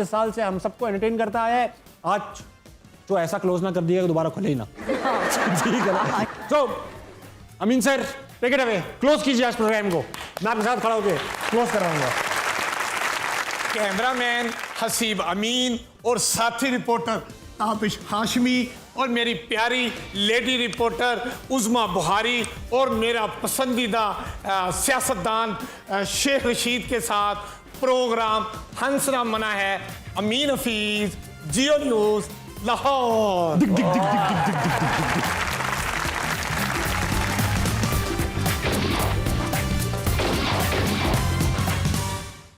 साल से हम सबको एंटरटेन करता आया है। आज जो ऐसा क्लोज ना कर दिया दोबारा खुले ही ना। ठीक है ना? तो Amin sir, take it away, close कीजिए आज प्रोग्राम को। मैं आपके साथ खड़ा होकर क्लोज कराऊंगा। कैमरामैन हसीब अमीन और साथी रिपोर्टर ताबिश हाशमी और मेरी प्यारी लेडी रिपोर्टर उज़मा बुखारी और मेरा पसंदीदा सियासतदान शेख रशीद के साथ प्रोग्राम हंसना मना है। अमीन हफीज, जियो न्यूज़, लाहौर।